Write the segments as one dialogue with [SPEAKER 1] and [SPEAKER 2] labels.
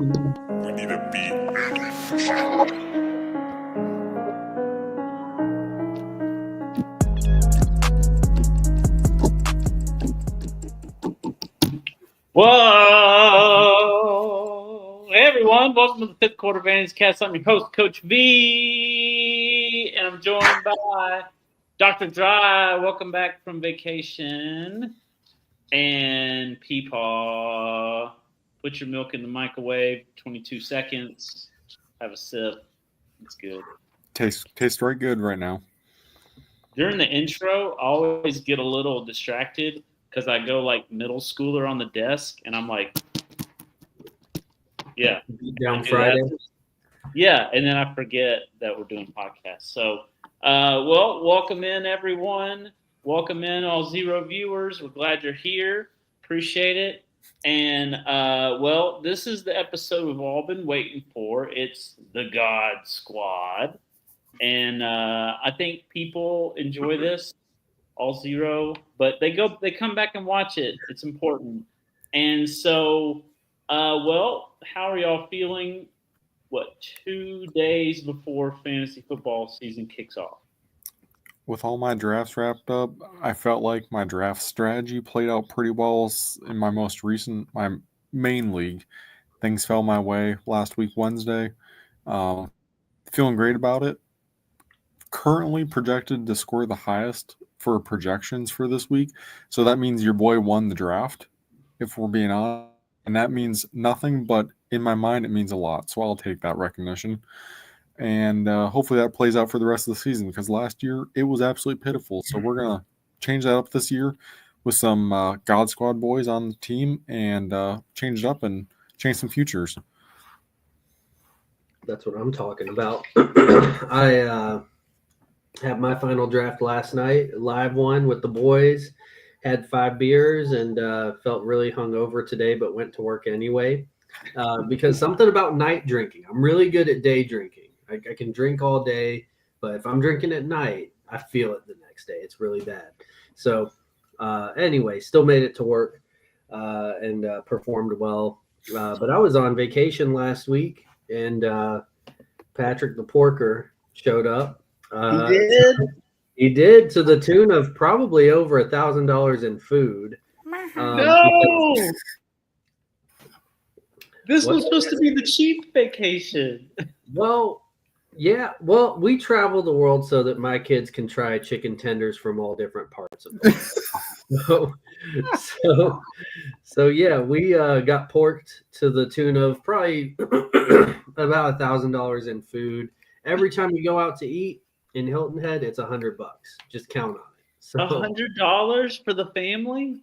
[SPEAKER 1] We need a beat.
[SPEAKER 2] Whoa! Hey everyone, welcome to the Fifth Quarter Vantage Cast. I'm your host, Coach V, and I'm joined by Dr. Dry. Welcome back from vacation. And Peepaw. Put your milk in the microwave, 22 seconds. Have a sip. It's good.
[SPEAKER 3] Tastes right good right now.
[SPEAKER 2] During the intro, I always get a little distracted because I go like middle schooler on the desk, and I'm like, yeah.
[SPEAKER 4] Down Friday.
[SPEAKER 2] Yeah, and then I forget that we're doing podcasts. So, welcome in, everyone. Welcome in, all zero viewers. We're glad you're here. Appreciate it. And, this is the episode we've all been waiting for. It's the God Squad. And I think people enjoy this, all zero, but they come back and watch it. It's important. And so, how are y'all feeling? 2 days before fantasy football season kicks off?
[SPEAKER 3] With all my drafts wrapped up, I felt like my draft strategy played out pretty well in my main league. Things fell my way last week, Wednesday. Feeling great about it. Currently projected to score the highest for projections for this week. So that means your boy won the draft, if we're being honest. And that means nothing, but in my mind, it means a lot. So I'll take that recognition. And hopefully that plays out for the rest of the season, because last year it was absolutely pitiful. So we're going to change that up this year with some God Squad boys on the team and change it up and change some futures.
[SPEAKER 4] That's what I'm talking about. I had my final draft last night, live one with the boys. Had 5 beers and felt really hungover today, but went to work anyway because something about night drinking. I'm really good at day drinking. I can drink all day, but if I'm drinking at night, I feel it the next day. It's really bad. So anyway, still made it to work and performed well. But I was on vacation last week, and Patrick the Porker showed up.
[SPEAKER 2] He did?
[SPEAKER 4] He did, to the tune of probably over $1,000 in food.
[SPEAKER 2] No! This was supposed to be the cheap vacation.
[SPEAKER 4] Well, yeah. Well, we travel the world so that my kids can try chicken tenders from all different parts of the world. So yeah, we got porked to the tune of probably about $1,000 in food. Every time you go out to eat in Hilton Head, it's $100. Just count on it. So,
[SPEAKER 2] $100 for the family?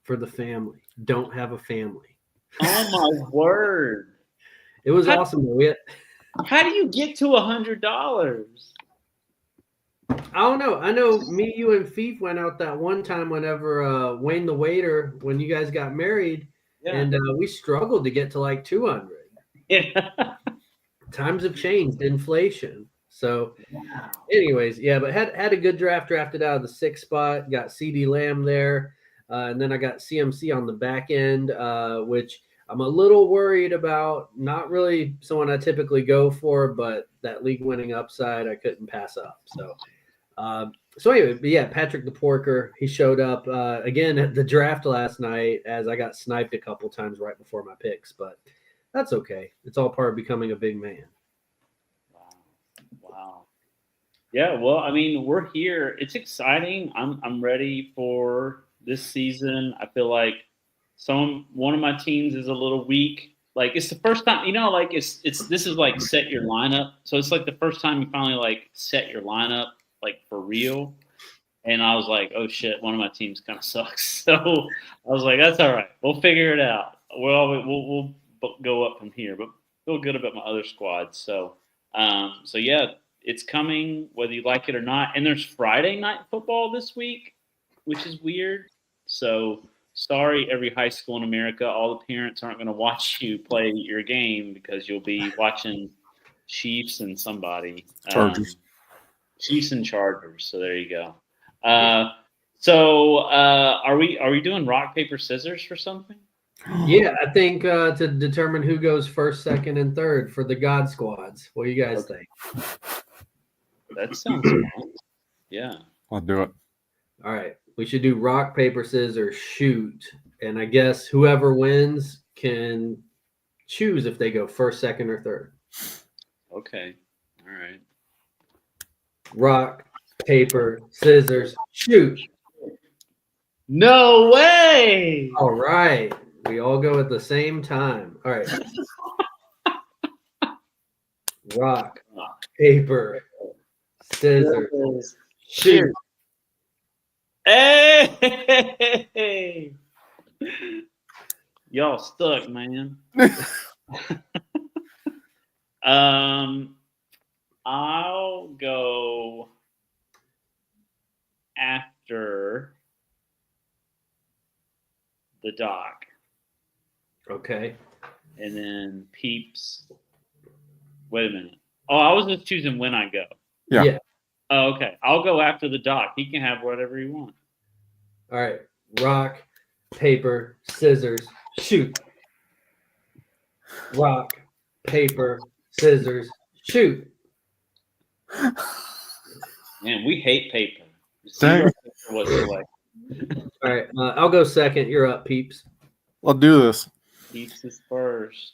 [SPEAKER 4] For the family. Don't have a family.
[SPEAKER 2] Oh my word!
[SPEAKER 4] It was awesome.
[SPEAKER 2] How do you get to $100?
[SPEAKER 4] I don't know. I know me, you, and Fief went out that one time whenever Wayne the waiter, when you guys got married, and we struggled to get to like 200.
[SPEAKER 2] Yeah.
[SPEAKER 4] Times have changed, inflation. So, anyways, yeah, but had a good draft, drafted out of the 6th spot, got CD Lamb there, and then I got CMC on the back end, which I'm a little worried about. Not really someone I typically go for, but that league-winning upside I couldn't pass up. So anyway, but yeah, Patrick the Porker, he showed up again at the draft last night as I got sniped a couple times right before my picks, but that's okay. It's all part of becoming a big man.
[SPEAKER 2] Wow. Yeah, well, I mean, we're here. It's exciting. I'm ready for this season. I feel like one of my teams is a little weak. Like, it's the first time, like this is like set your lineup. So it's like the first time you finally like set your lineup like for real. And I was like, oh shit, one of my teams kind of sucks. So I was like, that's all right. We'll figure it out. We'll go up from here, but feel good about my other squads. So yeah, it's coming whether you like it or not. And there's Friday night football this week, which is weird. So sorry, every high school in America, all the parents aren't going to watch you play your game because you'll be watching Chiefs and somebody.
[SPEAKER 3] Chargers.
[SPEAKER 2] Chiefs and Chargers. So there you go. Are we doing rock, paper, scissors for something?
[SPEAKER 4] Yeah, I think to determine who goes first, second, and third for the God Squads. What do you guys think?
[SPEAKER 2] That sounds fun. Yeah.
[SPEAKER 3] I'll do it.
[SPEAKER 4] All right. We should do rock, paper, scissors, shoot. And I guess whoever wins can choose if they go first, second, or third.
[SPEAKER 2] Okay. All right.
[SPEAKER 4] Rock, paper, scissors, shoot.
[SPEAKER 2] No way.
[SPEAKER 4] All right. We all go at the same time. All right. Rock, paper, scissors, shoot.
[SPEAKER 2] Hey. Y'all stuck, man. I'll go after the doc.
[SPEAKER 4] Okay.
[SPEAKER 2] And then Peeps. Wait a minute. Oh, I was just choosing when I go.
[SPEAKER 3] Yeah.
[SPEAKER 2] Oh, okay. I'll go after the doc. He can have whatever he wants.
[SPEAKER 4] All right. Rock, paper, scissors, shoot. Rock, paper, scissors, shoot.
[SPEAKER 2] Man, we hate paper.
[SPEAKER 3] Dang.
[SPEAKER 2] Zero paper was selected.
[SPEAKER 4] All right. I'll go second. You're up, Peeps.
[SPEAKER 3] I'll do this.
[SPEAKER 2] Peeps is first.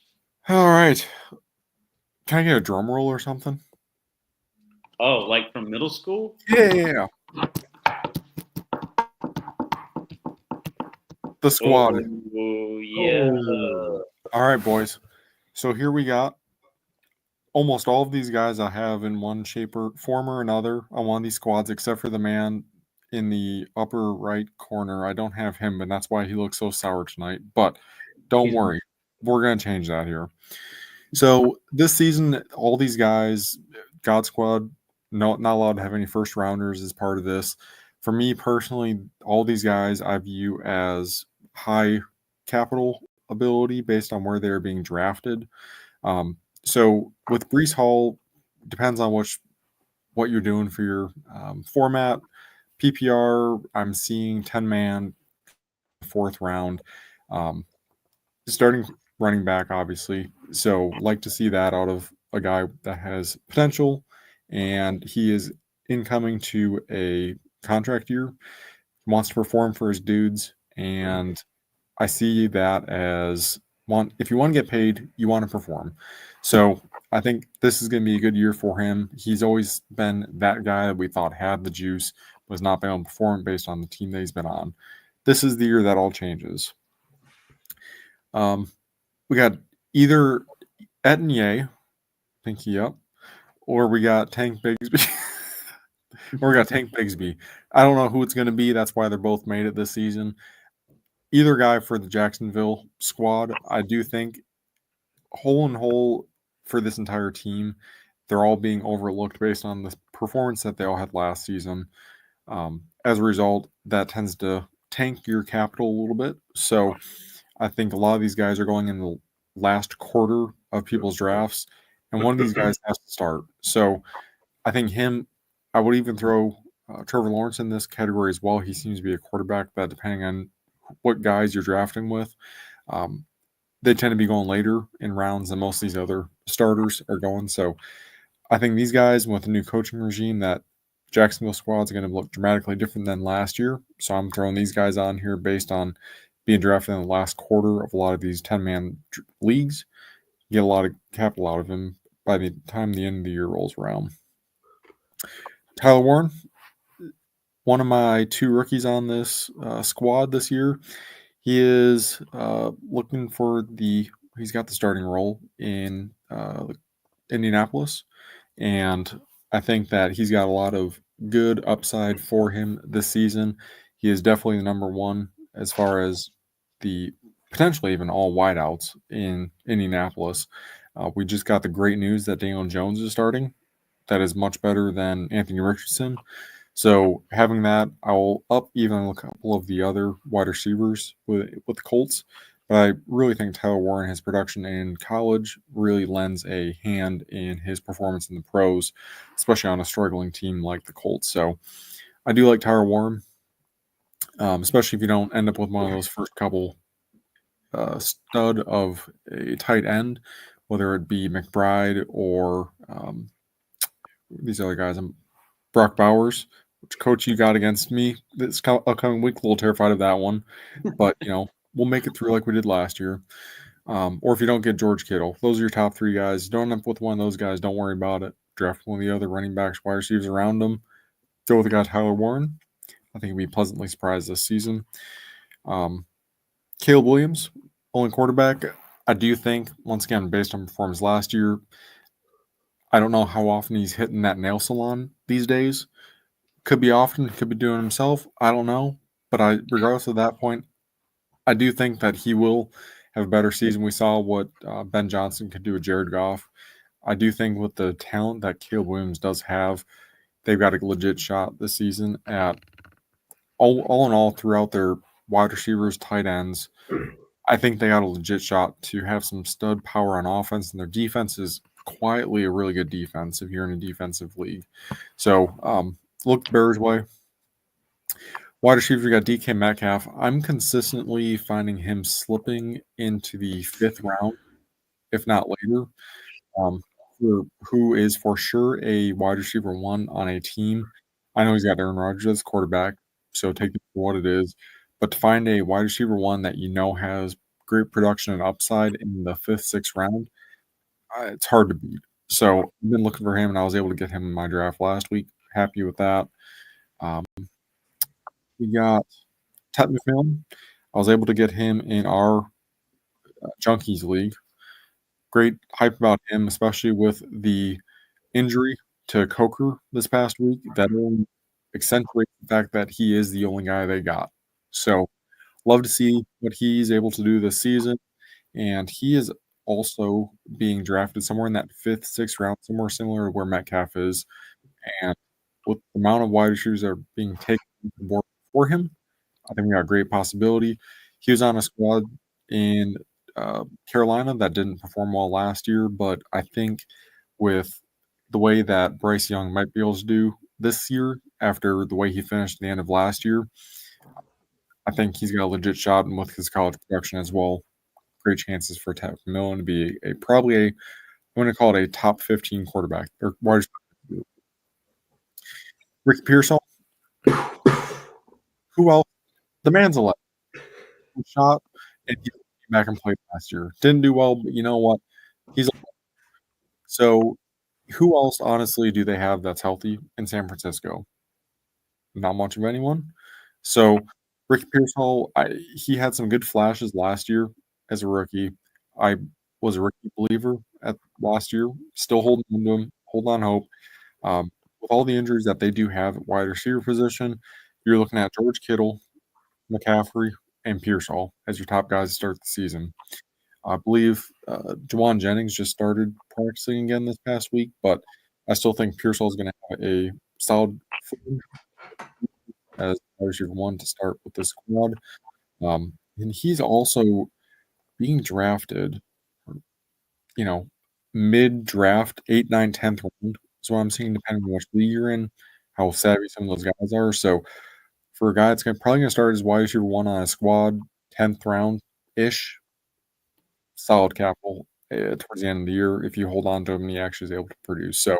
[SPEAKER 3] All right. Can I get a drum roll or something?
[SPEAKER 2] Oh, like from middle school?
[SPEAKER 3] Yeah. The squad.
[SPEAKER 2] Oh, yeah.
[SPEAKER 3] All right, boys. So here we got almost all of these guys I have in one shape or form or another on one of these squads, except for the man in the upper right corner. I don't have him, and that's why he looks so sour tonight. But don't worry. We're going to change that here. So this season, all these guys, God Squad, not allowed to have any first rounders as part of this. For me personally, all these guys I view as high capital ability based on where they're being drafted. So with Brees Hall, depends on what you're doing for your format. PPR, I'm seeing 10-man, fourth round. Starting running back, obviously. So like to see that out of a guy that has potential, and he is incoming to a contract year, wants to perform for his dudes, and I see that as if you want to get paid, you want to perform. So I think this is going to be a good year for him. He's always been that guy that we thought had the juice, was not been able to perform based on the team that he's been on. This is the year that all changes. We got either Etinye, pinky up, or we got Tank Bigsby. Or we got Tank Bigsby. I don't know who it's going to be. That's why they're both made it this season. Either guy for the Jacksonville squad, I do think whole and whole for this entire team, they're all being overlooked based on the performance that they all had last season. As a result, that tends to tank your capital a little bit. So I think a lot of these guys are going in the last quarter of people's drafts, and one of these guys has to start. So I think I would even throw Trevor Lawrence in this category as well. He seems to be a quarterback that, depending on what guys you're drafting with, they tend to be going later in rounds than most of these other starters are going. So I think these guys, with the new coaching regime, that Jacksonville squad's going to look dramatically different than last year. So I'm throwing these guys on here based on being drafted in the last quarter of a lot of these 10-man leagues. You get a lot of capital out of him by the time the end of the year rolls around. Tyler Warren, one of my two rookies on this squad this year. He is looking for he's got the starting role in Indianapolis, and I think that he's got a lot of good upside for him this season. He is definitely the number one as far as the potentially even all wideouts in Indianapolis. We just got the great news that Daniel Jones is starting. That is much better than Anthony Richardson. So having that, I'll up even a couple of the other wide receivers with the Colts. But I really think Tyler Warren, his production in college, really lends a hand in his performance in the pros, especially on a struggling team like the Colts. So I do like Tyler Warren, especially if you don't end up with one of those first couple stud of a tight end, whether it be McBride or these other guys. Brock Bowers, which coach you got against me this upcoming week. A little terrified of that one, but we'll make it through like we did last year. Or if you don't get George Kittle, those are your top 3 guys. Don't end up with one of those guys. Don't worry about it. Draft one of the other running backs, wide receivers around them. Go with the guy Tyler Warren. I think he'll be pleasantly surprised this season. Caleb Williams, only quarterback. I do think, once again, based on performance last year, I don't know how often he's hitting that nail salon these days. Could be often, could be doing himself. I don't know. But regardless of that point, I do think that he will have a better season. We saw what Ben Johnson could do with Jared Goff. I do think with the talent that Caleb Williams does have, they've got a legit shot this season at all in all throughout their wide receivers, tight ends. I think they got a legit shot to have some stud power on offense, and their defense is quietly a really good defense if you're in a defensive league. So look Bears' way. Wide receiver, we got DK Metcalf. I'm consistently finding him slipping into the 5th round, if not later. Who is for sure a wide receiver 1 on a team. I know he's got Aaron Rodgers as quarterback, so take it for what it is. But to find a wide receiver 1 that has great production and upside in the 5th, 6th round, it's hard to beat. So I've been looking for him, and I was able to get him in my draft last week. Happy with that. We got Ted McMillan. I was able to get him in our Junkies League. Great hype about him, especially with the injury to Coker this past week. That only accentuates the fact that he is the only guy they got. So love to see what he's able to do this season. And he is also being drafted somewhere in that 5th, 6th round, somewhere similar to where Metcalf is. And with the amount of wide receivers that are being taken for him, I think we got a great possibility. He was on a squad in Carolina that didn't perform well last year, but I think with the way that Bryce Young might be able to do this year after the way he finished at the end of last year, I think he's got a legit shot, and with his college production as well, great chances for Ted McMillan to be I'm going to call it a top 15 quarterback or wide receiver. Ricky Pearsall. Who else? The man's a shot, and he came back and played last year. Didn't do well, but you know what? He's so. Who else, honestly, do they have that's healthy in San Francisco? Not much of anyone. So Ricky Pearsall, he had some good flashes last year as a rookie. I was a rookie believer at last year. Still holding on to him. Hold on hope. With all the injuries that they do have at wide receiver position, you're looking at George Kittle, McCaffrey, and Pearsall as your top guys to start the season. I believe Juwan Jennings just started practicing again this past week, but I still think Pearsall is going to have a solid footing as wide receiver 1 to start with this squad. And he's also being drafted, mid-draft, 8th, 9th, 10th round. That's what I'm seeing, depending on which league you're in, how savvy some of those guys are. So for a guy that's probably going to start as wide receiver 1 on a squad, 10th round-ish, solid capital towards the end of the year if you hold on to him and he actually is able to produce. So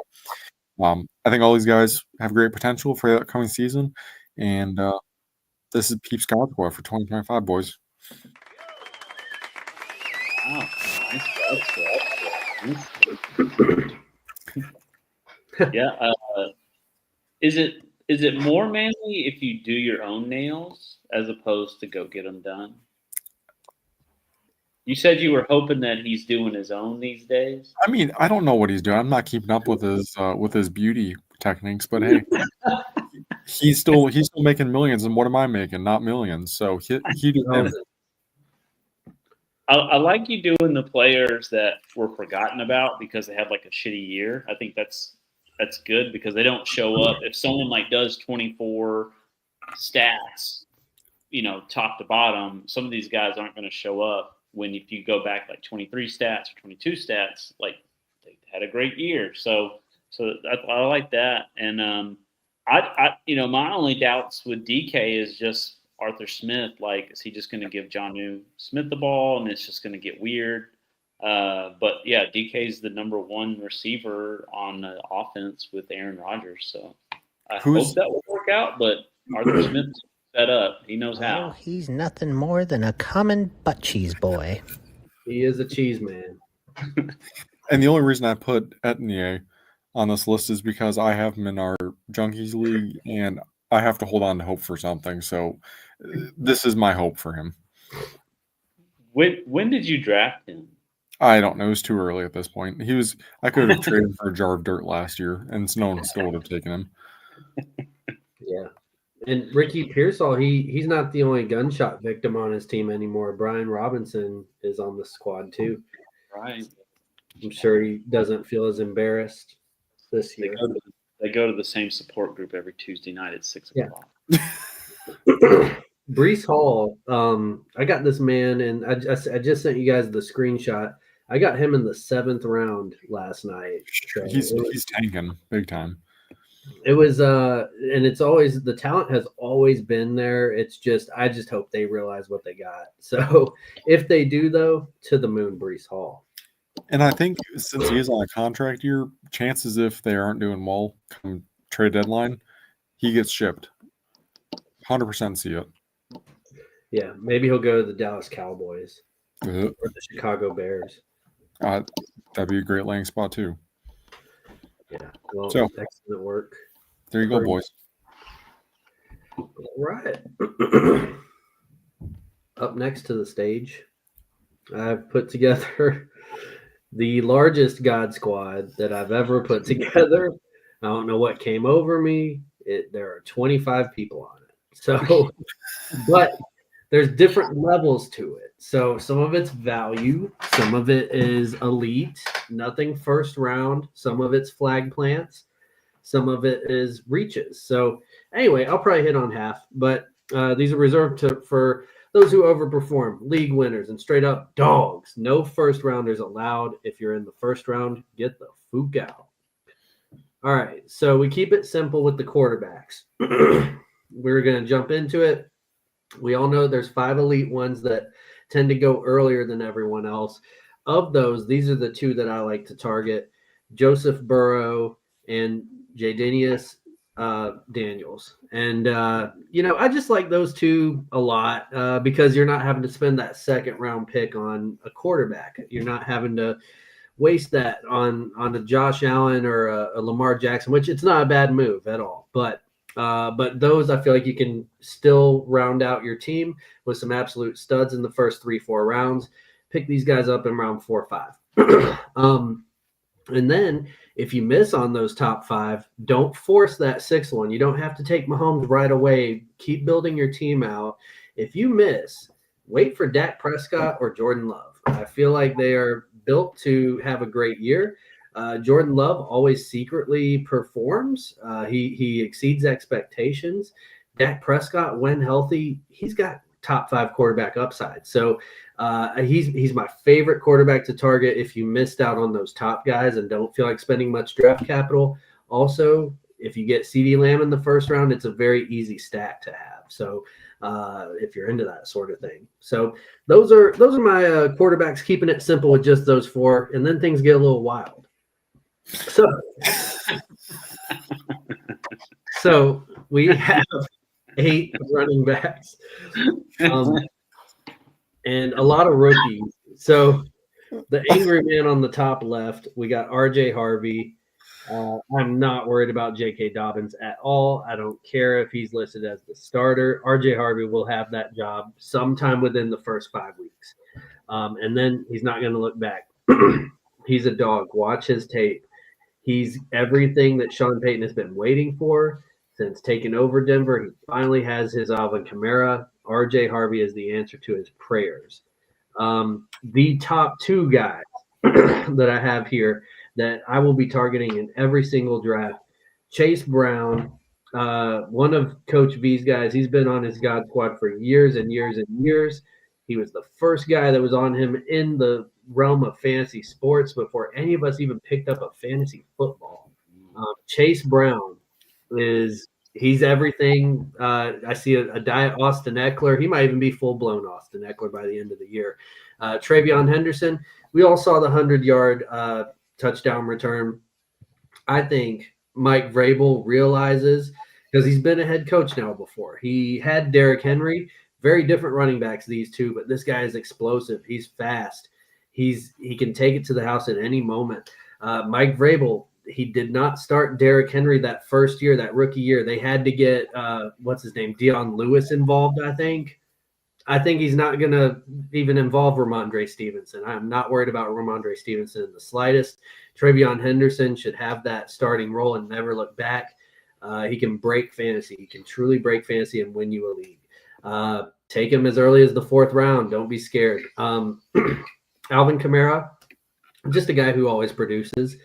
[SPEAKER 3] I think all these guys have great potential for the upcoming season. And this is Peep Skywalker for 2025, boys.
[SPEAKER 2] Wow. Nice. Yeah. Is it more manly if you do your own nails as opposed to go get them done? You said you were hoping that he's doing his own these days.
[SPEAKER 3] I mean, I don't know what he's doing. I'm not keeping up with his beauty techniques, but hey, he's still making millions. And what am I making? Not millions. So he did him.
[SPEAKER 2] I like you doing the players that were forgotten about because they had like a shitty year. I think that's good because they don't show up. If someone like does 24 stats, top to bottom, some of these guys aren't going to show up. When if you go back like 23 stats or 22 stats, like they had a great year. So I like that. And I my only doubts with DK is just Arthur Smith, like, is he just going to give Jonnu Smith the ball and it's just going to get weird? But yeah, DK's the number one receiver on the offense with Aaron Rodgers. So I hope that will work out. But Arthur Smith's set up. He knows how.
[SPEAKER 1] Oh, he's nothing more than a common butt cheese boy.
[SPEAKER 4] He is a cheese man.
[SPEAKER 3] And the only reason I put Etienne on this list is because I have him in our Junkies League, and I have to hold on to hope for something. So this is my hope for him.
[SPEAKER 2] When did you draft him?
[SPEAKER 3] I don't know. It was too early at this point. I could have traded him for a jar of dirt last year, and no one still would have taken him.
[SPEAKER 4] Yeah. And Ricky Pearsall, he's not the only gunshot victim on his team anymore. Brian Robinson is on the squad too.
[SPEAKER 2] Right.
[SPEAKER 4] I'm sure he doesn't feel as embarrassed this year.
[SPEAKER 2] They go to the same support group every Tuesday night at 6 o'clock.
[SPEAKER 4] Breece Hall, I got this man, and I just sent you guys the screenshot. I got him in the 7th round last night. So
[SPEAKER 3] he's tanking big time.
[SPEAKER 4] It was, and it's always, the talent has always been there. It's just, I just hope they realize what they got. So if they do, though, to the moon, Breece Hall.
[SPEAKER 3] And I think since he is on a contract year, chances if they aren't doing well come trade deadline, he gets shipped. 100% see it.
[SPEAKER 4] Yeah, maybe he'll go to the Dallas Cowboys
[SPEAKER 3] or
[SPEAKER 4] the Chicago Bears.
[SPEAKER 3] That'd be a great landing spot too.
[SPEAKER 4] Yeah, well,
[SPEAKER 3] so,
[SPEAKER 4] excellent work.
[SPEAKER 3] There you go, boys.
[SPEAKER 4] All right. Up next to the stage, I've put together the largest God Squad that I've ever put together. I don't know what came over me. There are 25 people on it. So, but there's different levels to it. So some of it's value, some of it is elite, nothing first round, some of it's flag plants, some of it is reaches. So anyway, I'll probably hit on half, but these are reserved for those who overperform, league winners, and straight up dogs. No first rounders allowed. If you're in the first round, get the fook out. All right, so we keep it simple with the quarterbacks. We're going to jump into it. We all know there's 5 elite ones that tend to go earlier than everyone else. Of those, these are the 2 that I like to target, Joseph Burrow and Jadanius Daniels. And, I just like those 2 a lot because you're not having to spend that second round pick on a quarterback. You're not having to waste that on a Josh Allen or a Lamar Jackson, which it's not a bad move at all. But those, I feel like you can still round out your team with some absolute studs in the first 3-4 rounds. Pick these guys up in round 4 or 5. And then if you miss on those top 5, don't force that 6th one. You don't have to take Mahomes right away. Keep building your team out. If you miss, wait for Dak Prescott or Jordan Love. I feel like they are built to have a great year. Jordan Love always secretly performs. He exceeds expectations. Dak Prescott, when healthy, he's got top 5 quarterback upside. So he's my favorite quarterback to target if you missed out on those top guys and don't feel like spending much draft capital. Also, if you get CeeDee Lamb in the first round, it's a very easy stack to have. So if you're into that sort of thing. So those are my quarterbacks, keeping it simple with just those 4, and then things get a little wild. So we have 8 running backs and a lot of rookies. So the angry man on the top left, we got RJ Harvey. I'm not worried about J.K. Dobbins at all. I don't care if he's listed as the starter. RJ Harvey will have that job sometime within the first 5 weeks. And then he's not going to look back. He's a dog. Watch his tape. He's everything that Sean Payton has been waiting for since taking over Denver. He finally has his Alvin Kamara. RJ Harvey is the answer to his prayers. The top 2 guys that I have here that I will be targeting in every single draft, Chase Brown, one of Coach V's guys. He's been on his God Squad for years and years and years. He was the first guy that was on him in the realm of fantasy sports before any of us even picked up a fantasy football. Chase Brown is He's everything. I see a diet Austin Eckler. He might even be full-blown Austin Eckler by the end of the year. Travion Henderson, we all saw the 100-yard touchdown return. I think Mike Vrabel realizes, because he's been a head coach now before. He had Derrick Henry, very different running backs, these two, but this guy is explosive. He's fast. He can take it to the house at any moment. Mike Vrabel, he did not start Derrick Henry that first year, that rookie year. They had to get what's his name, Deion Lewis involved, I think. I think he's not going to even involve Ramondre Stevenson. I'm not worried about Ramondre Stevenson in the slightest. Travion Henderson should have that starting role and never look back. He can break fantasy. He can truly break fantasy and win you a league. Take him as early as the 4th round. Don't be scared. Alvin Kamara, just a guy who always produces.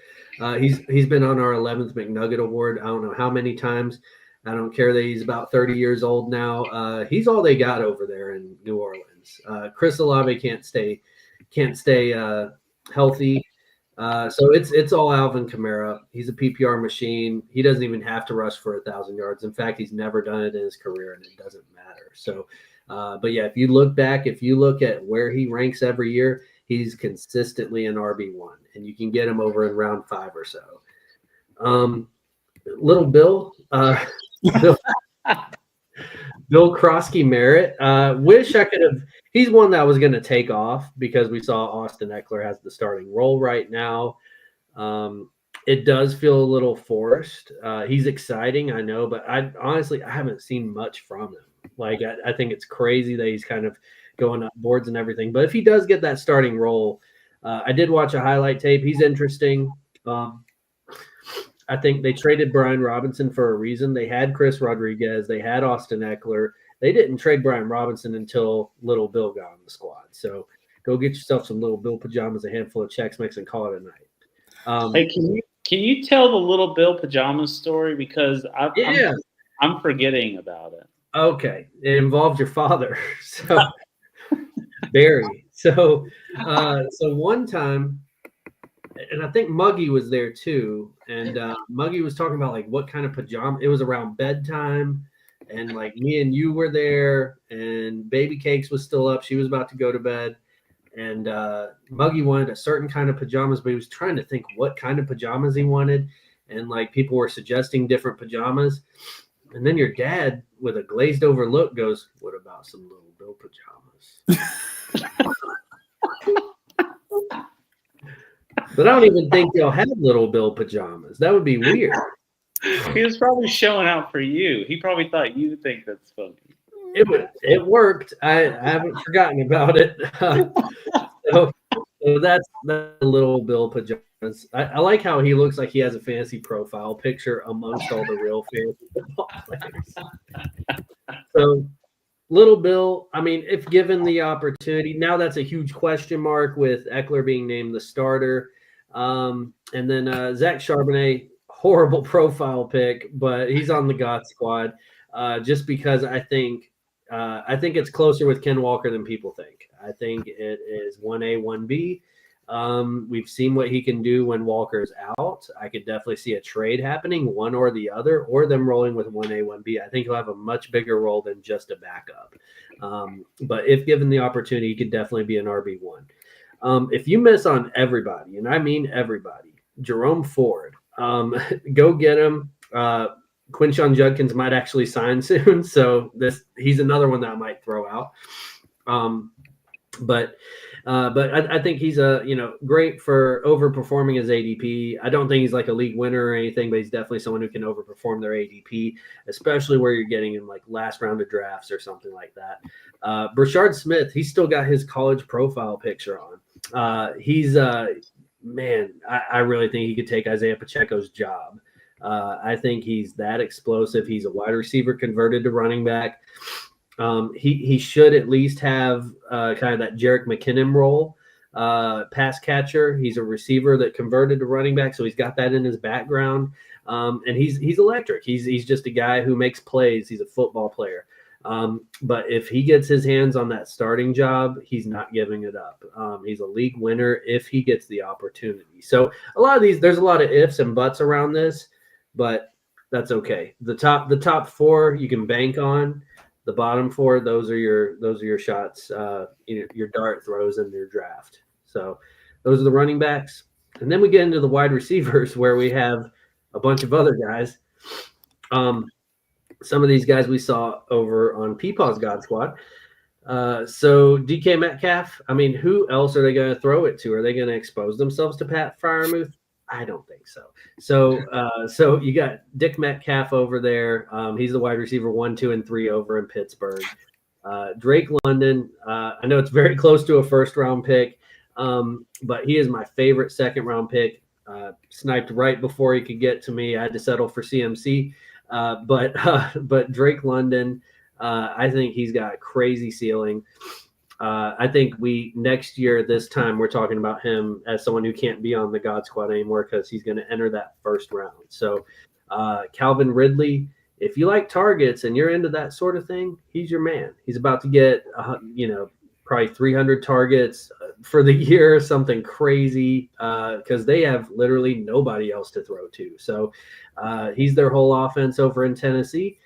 [SPEAKER 4] He's been on our 11th McNugget Award. I don't know how many times. I don't care that he's about 30 years old now. He's all they got over there in New Orleans. Chris Olave can't stay healthy. So it's all Alvin Kamara. He's a PPR machine. He doesn't even have to rush for 1,000 yards. In fact, he's never done it in his career, and it doesn't matter. So, but yeah, if you look at where he ranks every year, he's consistently an RB1, and you can get him over in round 5 or so. Little Bill, Bill Krosky Merritt. Wish I could have. He's one that was going to take off because we saw Austin Eckler has the starting role right now. It does feel a little forced. He's exciting, I know, but I haven't seen much from him. Like I think it's crazy that he's kind of going up boards and everything. But if he does get that starting role, I did watch a highlight tape. He's interesting. I think they traded Brian Robinson for a reason. They had Chris Rodriguez. They had Austin Eckler. They didn't trade Brian Robinson until Little Bill got on the squad. So go get yourself some Little Bill pajamas, a handful of Chex Mix, and call it a night.
[SPEAKER 2] Hey, can you tell the Little Bill pajamas story? Because I'm forgetting about it.
[SPEAKER 4] Okay. It involved your father. So Barry. So one time, and I think Muggy was there too. And Muggy was talking about like what kind of pajama. It was around bedtime, and like me and you were there, and Baby Cakes was still up. She was about to go to bed, and Muggy wanted a certain kind of pajamas, but he was trying to think what kind of pajamas he wanted, and like people were suggesting different pajamas, and then your dad, with a glazed over look, goes, "What about some Little Bill pajamas?" But I don't even think they'll have Little Bill pajamas. That would be weird.
[SPEAKER 2] He was probably showing out for you. He probably thought you think that's funny.
[SPEAKER 4] It worked. I haven't forgotten about it. So that's the Little Bill pajamas. I like how he looks like he has a fantasy profile picture amongst all the real fantasy football players. So Little Bill, I mean, if given the opportunity, now that's a huge question mark with Eckler being named the starter. And then Zach Charbonnet, horrible profile pick, but he's on the God squad just because I think it's closer with Ken Walker than people think. I think it is 1A, 1B. We've seen what he can do when Walker's out. I could definitely see a trade happening, one or the other, or them rolling with 1A, 1B. I think he'll have a much bigger role than just a backup. But if given the opportunity, he could definitely be an RB1. If you miss on everybody, and I mean everybody, Jerome Ford, go get him. Quinshon Judkins might actually sign soon, so he's another one that I might throw out. But I think he's great for overperforming his ADP. I don't think he's like a league winner or anything, but he's definitely someone who can overperform their ADP, especially where you're getting in like last round of drafts or something like that. Brashard Smith, he's still got his college profile picture on. I really think he could take Isaiah Pacheco's job. I think he's that explosive. He's a wide receiver converted to running back. He should at least have kind of that Jerick McKinnon role, pass catcher. He's a receiver that converted to running back, so he's got that in his background. And he's electric. He's just a guy who makes plays. He's a football player. But if he gets his hands on that starting job, he's not giving it up. He's a league winner if he gets the opportunity. So a lot of these, there's a lot of ifs and buts around this, but that's okay. The top 4 you can bank on. The bottom 4, those are your shots, your dart throws in your draft. So those are the running backs. And then we get into the wide receivers where we have a bunch of other guys. Some of these guys we saw over on Peepaw's God Squad. So DK Metcalf, I mean, who else are they going to throw it to? Are they going to expose themselves to Pat Freiermuth? I don't think so. So you got Dick Metcalf over there. He's the wide receiver 1, 2, and 3 over in Pittsburgh. Drake London, I know it's very close to a first-round pick, but he is my favorite second-round pick. Sniped right before he could get to me. I had to settle for CMC. But Drake London, I think he's got a crazy ceiling. I think next year this time we're talking about him as someone who can't be on the God Squad anymore because he's going to enter that first round. So Calvin Ridley, if you like targets and you're into that sort of thing, he's your man. He's about to get probably 300 targets for the year, something crazy, because they have literally nobody else to throw to. So he's their whole offense over in Tennessee.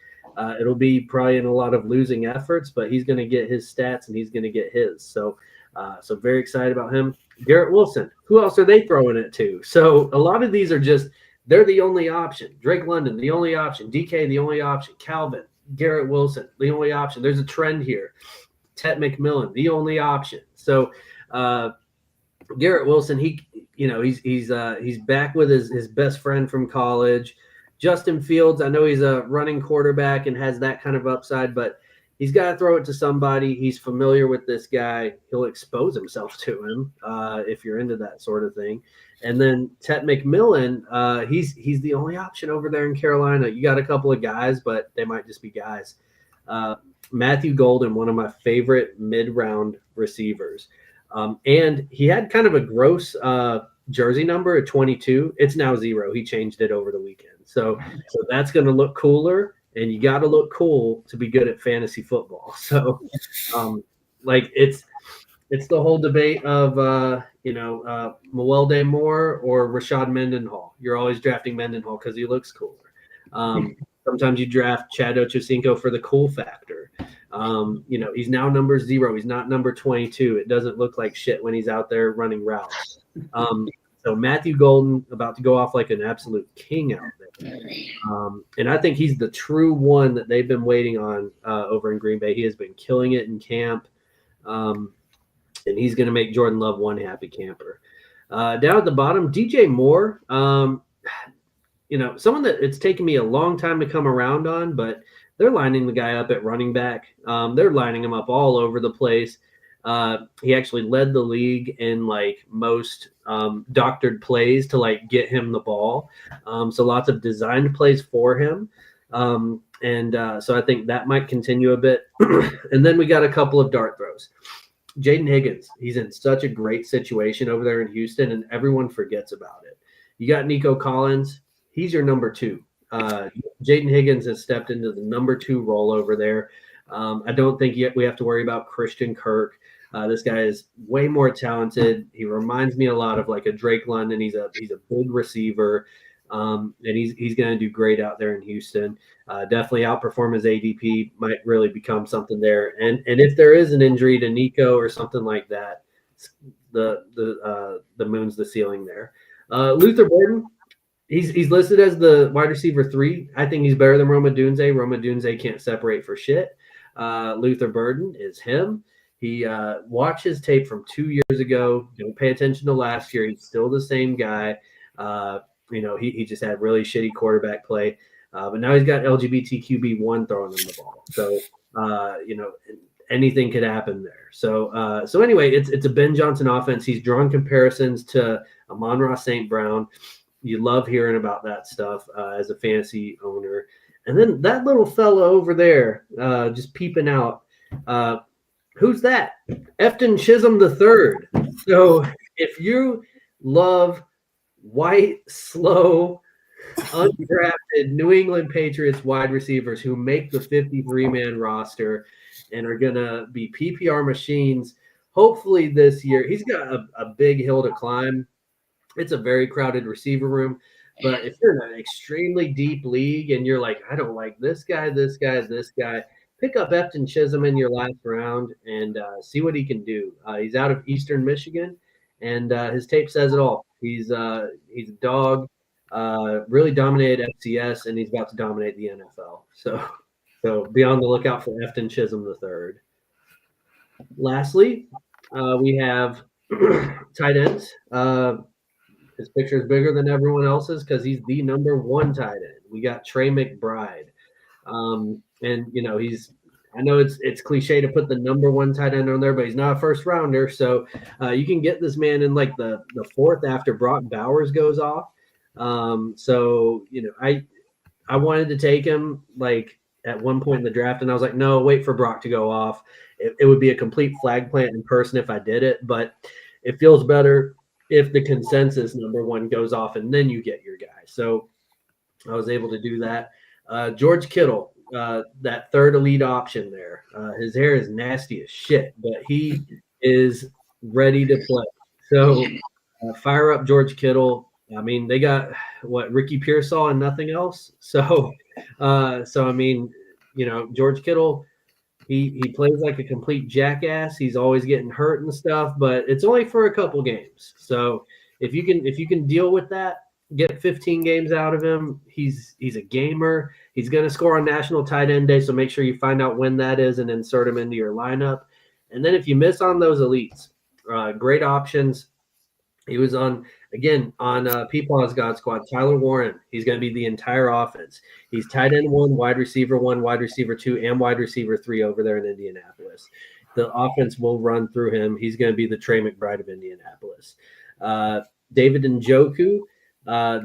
[SPEAKER 4] It'll be probably in a lot of losing efforts, but he's going to get his stats and he's going to get his. So very excited about him. Garrett Wilson, who else are they throwing it to? So a lot of these are just, they're the only option. Drake London, the only option. DK, the only option. Calvin, Garrett Wilson, the only option. There's a trend here. Tet McMillan, the only option. So Garrett Wilson, he's back with his best friend from college. Justin Fields, I know he's a running quarterback and has that kind of upside, but he's got to throw it to somebody. He's familiar with this guy. He'll expose himself to him if you're into that sort of thing. And then Tet McMillan, he's the only option over there in Carolina. You got a couple of guys, but they might just be guys. Matthew Golden, one of my favorite mid-round receivers. And he had kind of a gross jersey number at 22. It's now 0. He changed it over the weekend. So that's going to look cooler, and you got to look cool to be good at fantasy football. So it's the whole debate of Mewelde Moore or Rashad Mendenhall. You're always drafting Mendenhall because he looks cooler. Sometimes you draft Chad Ochocinco for the cool factor. He's now number 0. He's not number 22. It doesn't look like shit when he's out there running routes. So Matthew Golden about to go off like an absolute king out there. And I think he's the true one that they've been waiting on over in Green Bay. He has been killing it in camp. And he's going to make Jordan Love one happy camper. Down at the bottom, DJ Moore. Someone that it's taken me a long time to come around on, but they're lining the guy up at running back. They're lining him up all over the place. He actually led the league in most doctored plays to get him the ball. So lots of designed plays for him. So I think that might continue a bit. And then we got a couple of dart throws. Jaden Higgins, he's in such a great situation over there in Houston, and everyone forgets about it. You got Nico Collins. He's your number 2. Jaden Higgins has stepped into the number 2 role over there. I don't think yet we have to worry about Christian Kirk. This guy is way more talented. He reminds me a lot of a Drake London. He's a big receiver, and he's going to do great out there in Houston. Definitely outperform his ADP. Might really become something there. And if there is an injury to Nico or something like that, the moon's the ceiling there. Luther Burden. He's listed as the wide receiver 3. I think he's better than Roma Dunze. Roma Dunze can't separate for shit. Luther Burden is him. He watch his tape from 2 years ago. Don't pay attention to last year. He's still the same guy. He just had really shitty quarterback play. But now he's got LGBTQB1 throwing him the ball. So, anything could happen there. So anyway, it's a Ben Johnson offense. He's drawn comparisons to Amon-Ra St. Brown. You love hearing about that stuff as a fantasy owner. And then that little fella over there just peeping out. Who's that? Efton Chisholm III. So if you love white, slow, undrafted New England Patriots wide receivers who make the 53-man roster and are going to be PPR machines, hopefully this year, he's got a big hill to climb. It's a very crowded receiver room. But if you're in an extremely deep league and you're like, I don't like this guy, this guy, this guy, pick up Efton Chisholm in your last round and see what he can do. He's out of Eastern Michigan, and his tape says it all. He's a dog, really dominated FCS, and he's about to dominate the NFL. So be on the lookout for Efton Chisholm III. Lastly, we have tight ends. His picture is bigger than everyone else's because he's the number one tight end. We got Trey McBride. And I know it's cliche to put the number one tight end on there, but he's not a first rounder. So you can get this man in like the fourth after Brock Bowers goes off. I wanted to take him like at one point in the draft, and I was like, no, wait for Brock to go off. It would be a complete flag plant in person if I did it, but it feels better if the consensus number one goes off and then you get your guy. So I was able to do that. George Kittle, that third elite option there. His hair is nasty as shit, but he is ready to play. So fire up George Kittle. I mean, they got Ricky Pearsall and nothing else. So I mean, George Kittle, he plays like a complete jackass. He's always getting hurt and stuff, but it's only for a couple games. So if you can deal with that, get 15 games out of him. He's a gamer. He's going to score on National Tight End Day, so make sure you find out when that is and insert him into your lineup. And then if you miss on those elites, great options. He was on Peepaw's God Squad. Tyler Warren, he's going to be the entire offense. He's tight end 1, wide receiver 1, wide receiver 2, and wide receiver 3 over there in Indianapolis. The offense will run through him. He's going to be the Trey McBride of Indianapolis. David Njoku,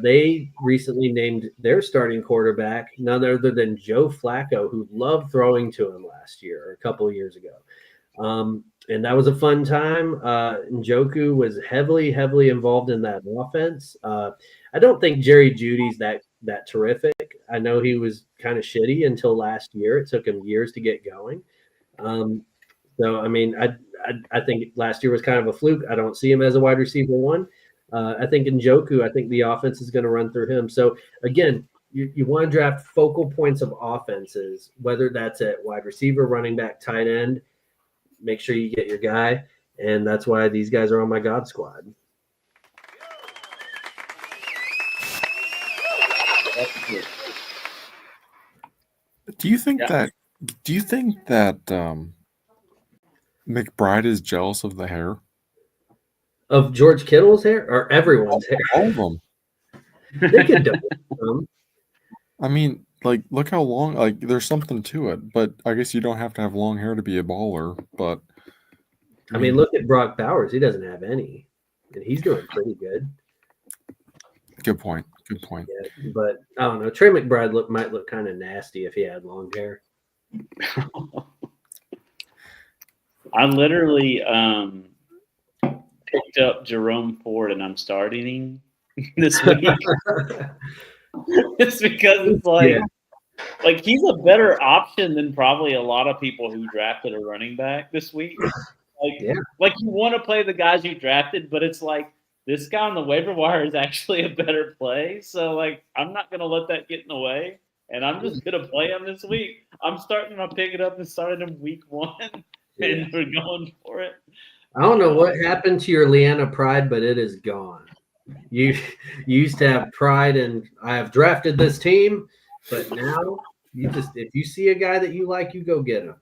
[SPEAKER 4] they recently named their starting quarterback none other than Joe Flacco, who loved throwing to him last year or a couple of years ago. And that was a fun time. Njoku was heavily involved in that offense. I don't think Jerry Jeudy's that terrific. I know he was kind of shitty until last year. It took him years to get going. So I mean, I think last year was kind of a fluke. I don't see him as a wide receiver 1. I think Njoku, I think the offense is going to run through him. So again, you want to draft focal points of offenses, whether that's at wide receiver, running back, tight end. Make sure you get your guy, and that's why these guys are on my God Squad.
[SPEAKER 3] Do you think that McBride is jealous of the hair?
[SPEAKER 4] Of George Kittle's hair or everyone's hair?
[SPEAKER 3] All of them.
[SPEAKER 4] They could do them.
[SPEAKER 3] I mean, like, look how long. Like, there's something to it, but I guess you don't have to have long hair to be a baller. But
[SPEAKER 4] I mean, look at Brock Bowers. He doesn't have any, and he's doing pretty good.
[SPEAKER 3] Good point.
[SPEAKER 4] Yeah, but I don't know. Trey McBride might look kind of nasty if he had long hair.
[SPEAKER 2] I literally picked up Jerome Ford, and I'm starting him this week. It's because it's like he's a better option than probably a lot of people who drafted a running back this week. Like you want to play the guys you drafted, but it's like this guy on the waiver wire is actually a better play. So like I'm not gonna let that get in the way, and I'm just gonna play him this week. I'm starting to pick it up and starting him week 1, and we're going for it.
[SPEAKER 4] I don't know what happened to your Leanna pride, but it is gone. You used to have pride and I have drafted this team, but now if you see a guy that you like, you go get him.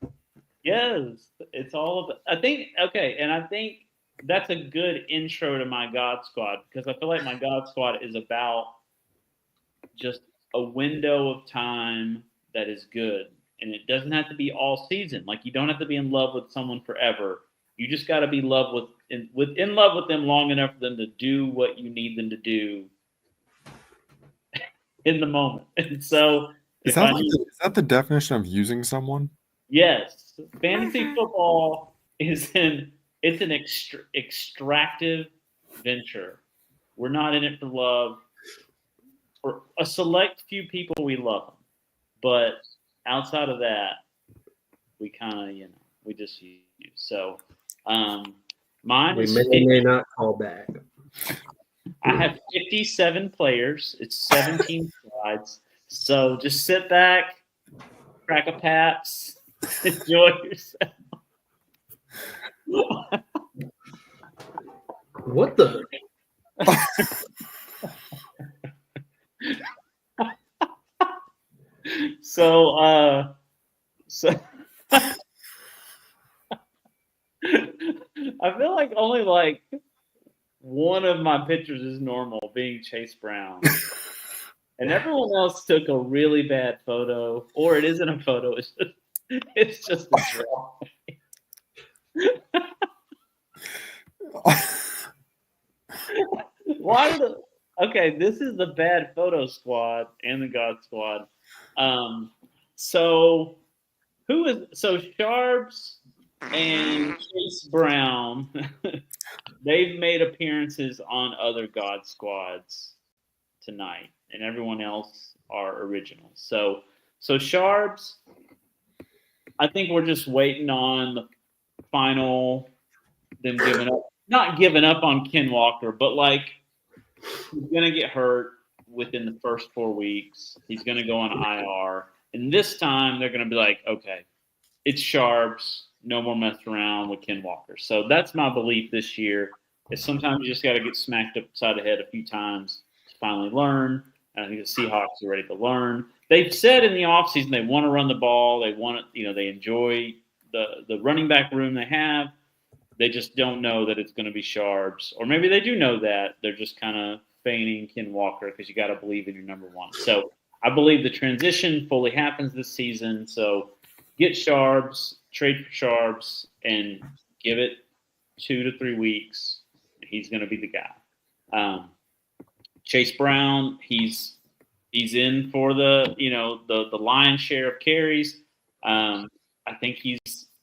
[SPEAKER 2] Yes, it's all of it. I think that's a good intro to my God Squad, because I feel like my God Squad is about just a window of time that is good, and it doesn't have to be all season. Like you don't have to be in love with someone forever. You just got to be in love with them long enough for them to do what you need them to do in the moment. And so,
[SPEAKER 3] is that the definition of using someone?
[SPEAKER 2] Yes, fantasy football is an extractive venture. We're not in it for love. For a select few people, we love them, but outside of that, we kind of we just use. So. Mine
[SPEAKER 4] we may not call back.
[SPEAKER 2] I have 57 players. It's 17 slides. So just sit back, crack a Paps, enjoy yourself.
[SPEAKER 4] What the?
[SPEAKER 2] So I feel like only like one of my pictures is normal, being Chase Brown. And everyone else took a really bad photo, or it isn't a photo, it's just a drawing. Okay, this is the bad photo squad and the God squad. So Sharbs and Chase Brown, they've made appearances on other God squads tonight, and everyone else are originals. So Sharbs, I think we're just waiting on the final, them not giving up on Ken Walker, but like he's gonna get hurt within the first 4 weeks. He's gonna go on IR, and this time they're gonna be like, okay, it's Sharbs. No more messing around with Ken Walker. So that's my belief this year. Is sometimes you just got to get smacked upside the head a few times to finally learn. And I think the Seahawks are ready to learn. They've said in the offseason they want to run the ball. They want to, they enjoy the running back room they have. They just don't know that it's going to be Sharbs. Or maybe they do know that. They're just kind of feigning Ken Walker because you got to believe in your number one. So I believe the transition fully happens this season. So get Sharbs, trade for Sharbs, and give it 2 to 3 weeks. He's going to be the guy. Chase Brown, he's in for the lion's share of carries. I think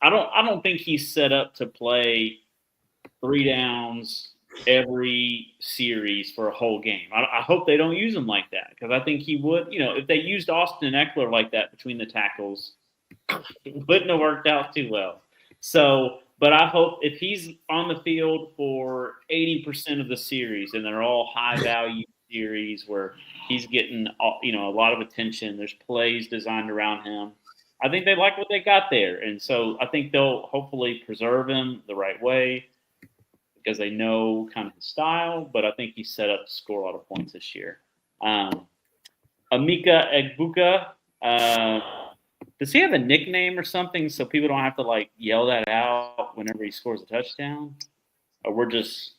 [SPEAKER 2] I don't think he's set up to play 3 downs every series for a whole game. I hope they don't use him like that, because I think he would. If they used Austin Eckler like that between the tackles, it wouldn't have worked out too well. So, but I hope if he's on the field for 80% of the series, and they're all high value series where he's getting a lot of attention, there's plays designed around him, I think they like what they got there. And so I think they'll hopefully preserve him the right way because they know kind of his style, but I think he's set up to score a lot of points this year. Emeka Egbuka, does he have a nickname or something so people don't have to yell that out whenever he scores a touchdown? Or we're just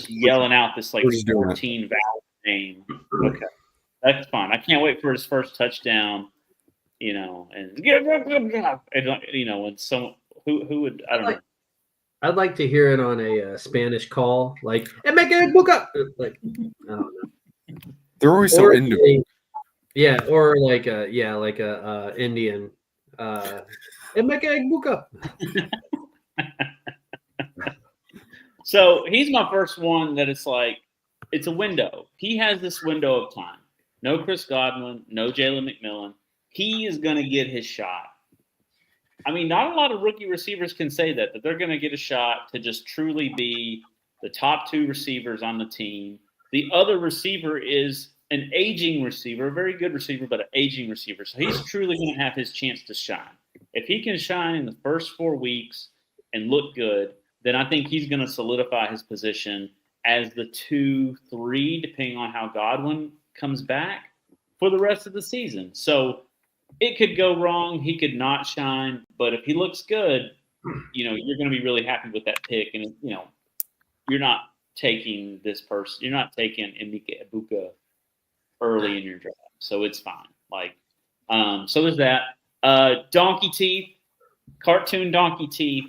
[SPEAKER 2] yelling out this 14 vowel name. Okay. That's fine. I can't wait for his first touchdown, and when someone who would, I don't know.
[SPEAKER 4] I'd like to hear it on a Spanish call, like Emeka Egbuka. I don't know.
[SPEAKER 3] They're always so into it.
[SPEAKER 4] Yeah, or like a Indian. Emeka Egbuka.
[SPEAKER 2] So he's my first one that it's a window. He has this window of time. No Chris Godwin, no Jalen McMillan. He is going to get his shot. I mean, not a lot of rookie receivers can say that they're going to get a shot to just truly be the top 2 receivers on the team. The other receiver is an aging receiver, a very good receiver, but an aging receiver. So he's truly going to have his chance to shine. If he can shine in the first 4 weeks and look good, then I think he's going to solidify his position as the 2-3, depending on how Godwin comes back for the rest of the season. So it could go wrong. He could not shine, but if he looks good, you're going to be really happy with that pick. And, you're not taking this person. You're not taking Emeka Egbuka early in your draft. So it's fine. So there's that. Donkey teeth, cartoon donkey teeth.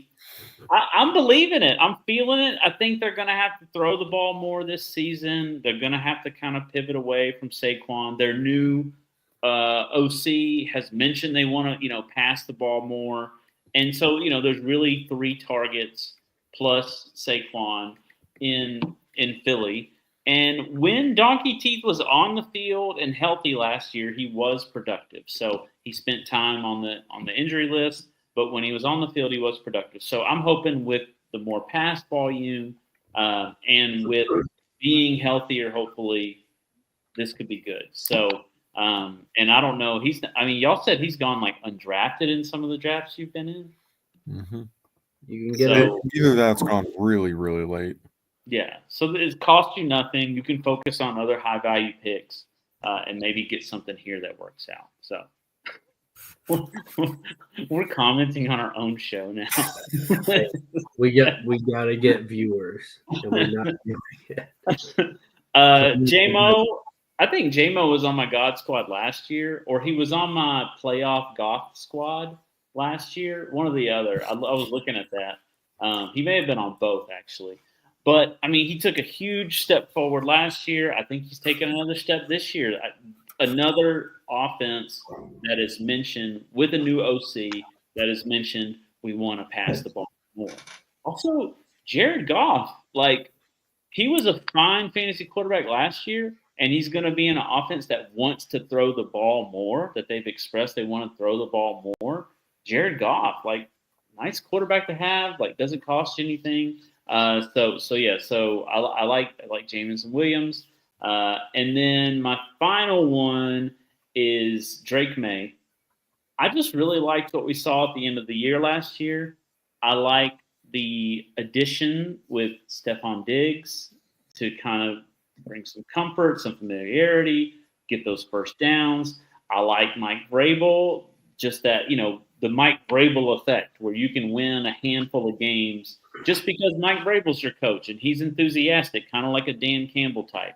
[SPEAKER 2] I'm believing it. I'm feeling it. I think they're going to have to throw the ball more this season. They're going to have to kind of pivot away from Saquon. Their new OC has mentioned they want to, pass the ball more. And so, there's really 3 targets plus Saquon in Philly. And when Donkey Teeth was on the field and healthy last year, he was productive. So he spent time on the injury list, but when he was on the field, he was productive. So I'm hoping with the more pass volume and with being healthier, hopefully, this could be good. So, and I don't know. Y'all said he's gone like undrafted in some of the drafts you've been in.
[SPEAKER 3] Mm-hmm.
[SPEAKER 4] You can get
[SPEAKER 3] either that's gone really, really late.
[SPEAKER 2] Yeah. So it costs you nothing. You can focus on other high value picks and maybe get something here that works out. So we're commenting on our own show now.
[SPEAKER 4] we gotta get viewers, and we're not doing it.
[SPEAKER 2] JMO, I think JMO was on my God squad last year, or he was on my playoff Goth squad last year. One or the other. I was looking at that. He may have been on both, actually. But, I mean, he took a huge step forward last year. I think he's taken another step this year. Another offense that is mentioned with a new OC that is mentioned, we want to pass the ball more. Also, Jared Goff, like, he was a fine fantasy quarterback last year, and he's going to be in an offense that wants to throw the ball more, that they've expressed they want to throw the ball more. Jared Goff, like, nice quarterback to have, like, doesn't cost you anything. So I like Jameson Williams. And then my final one is Drake May. I just really liked what we saw at the end of the year last year. I like the addition with Stephon Diggs to kind of bring some comfort, some familiarity, get those first downs. I like Mike Vrabel, just that, the Mike Vrabel effect where you can win a handful of games just because Mike Vrabel's your coach and he's enthusiastic, kind of like a Dan Campbell type.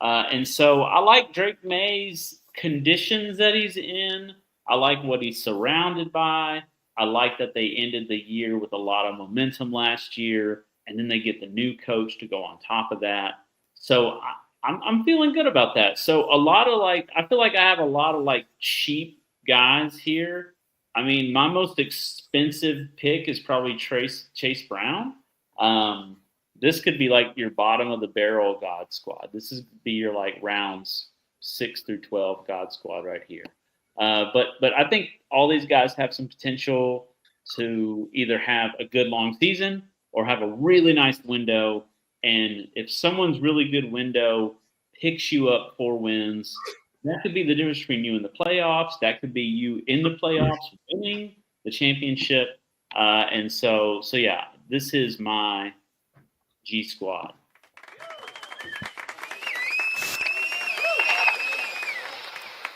[SPEAKER 2] And so I like Drake May's conditions that he's in. I like what he's surrounded by. I like that they ended the year with a lot of momentum last year, and then they get the new coach to go on top of that. So I'm feeling good about that. So I feel like I have a lot of cheap guys here. I mean, my most expensive pick is probably Chase Brown. This could be like your bottom of the barrel God squad. This is be your rounds 6 through 12 God squad right here. But I think all these guys have some potential to either have a good long season or have a really nice window. And if someone's really good window picks you up 4 wins, that could be the difference between you and the playoffs. That could be you in the playoffs winning the championship. And so yeah, this is my G squad.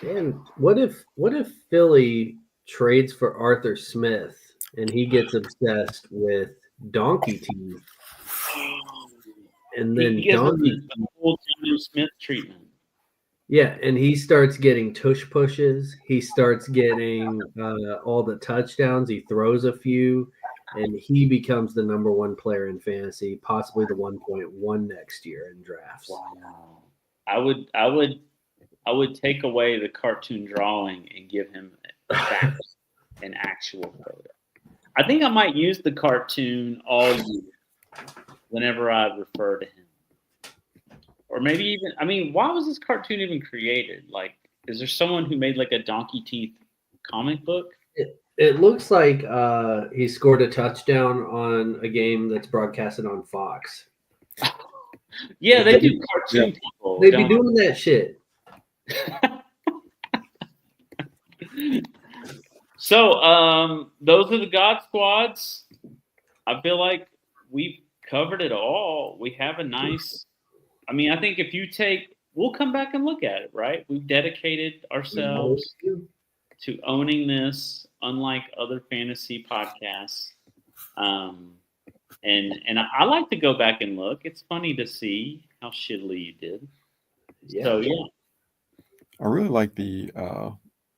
[SPEAKER 4] And what if Philly trades for Arthur Smith and he gets obsessed with donkey teeth, and then
[SPEAKER 2] he gets
[SPEAKER 4] donkey
[SPEAKER 2] the full Jimmy Smith treatment.
[SPEAKER 4] Yeah, and he starts getting tush pushes. He starts getting all the touchdowns. He throws a few, and he becomes the number 1 player in fantasy, possibly the 1.1 next year in drafts.
[SPEAKER 2] Wow. I would take away the cartoon drawing and give him an actual photo. I think I might use the cartoon all year whenever I refer to him. Or maybe even, why was this cartoon even created? Is there someone who made a donkey teeth comic book?
[SPEAKER 4] It looks like he scored a touchdown on a game that's broadcasted on Fox.
[SPEAKER 2] Yeah, they do cartoon people.
[SPEAKER 4] They be doing that shit.
[SPEAKER 2] So, those are the God squads. I feel like we've covered it all. We have a nice... I think if you we'll come back and look at it, right? We've dedicated ourselves to owning this, unlike other fantasy podcasts. And I like to go back and look. It's funny to see how shittily you did. Yeah. So, yeah.
[SPEAKER 3] I really like the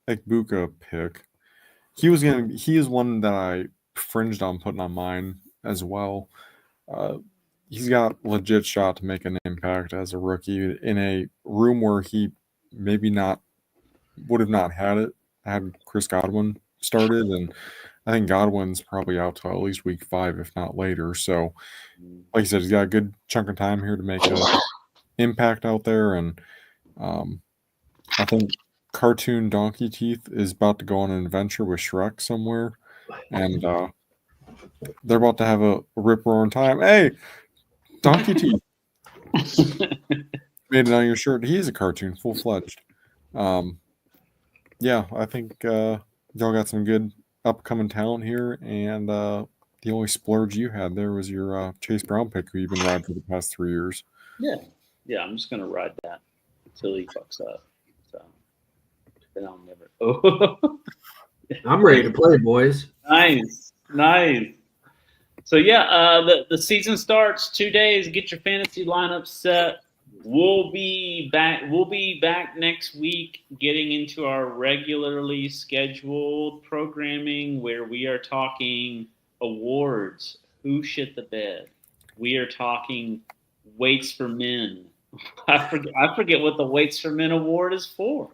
[SPEAKER 3] Ekbuka pick. He is one that I fringed on putting on mine as well. He's got legit shot to make an impact as a rookie in a room where he maybe would have not had Chris Godwin started, and I think Godwin's probably out till at least week 5, if not later. So, like you said, he's got a good chunk of time here to make an impact out there, and I think Cartoon Donkey Teeth is about to go on an adventure with Shrek somewhere, and they're about to have a rip-roaring time. Hey, Donkey Teeth, Made it on your shirt. He is a cartoon, full-fledged. Yeah, I think y'all got some good upcoming talent here, and the only splurge you had there was your Chase Brown pick, who you've been riding for the past 3 years.
[SPEAKER 2] Yeah, I'm just gonna ride that until he fucks up. So then I'll never. Oh,
[SPEAKER 4] I'm ready to play, boys.
[SPEAKER 2] nice. So yeah, the season starts 2 days. Get your fantasy lineup set. We'll be back next week, getting into our regularly scheduled programming where we are talking awards. Who shit the bed? We are talking weights for men. I forget what the weights for men award is for.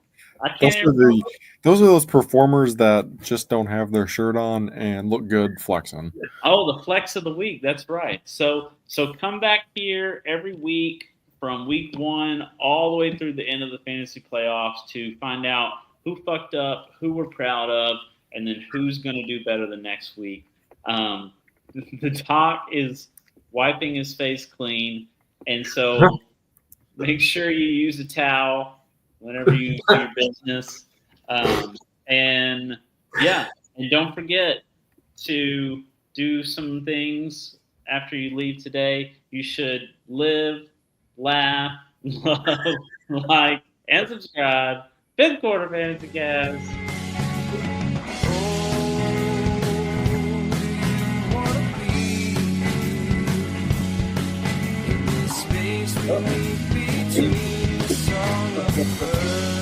[SPEAKER 3] Those are those performers that just don't have their shirt on and look good flexing.
[SPEAKER 2] Oh, the flex of the week. That's right. So come back here every week from week 1 all the way through the end of the fantasy playoffs to find out who fucked up, who we're proud of, and then who's going to do better the next week. The talk is wiping his face clean, and so make sure you use a towel whenever you do your business. And don't forget to do some things after you leave today. You should live, laugh, love, like, and subscribe. Fifth Quarter Fantasy Cast.
[SPEAKER 5] Between the song of the birds.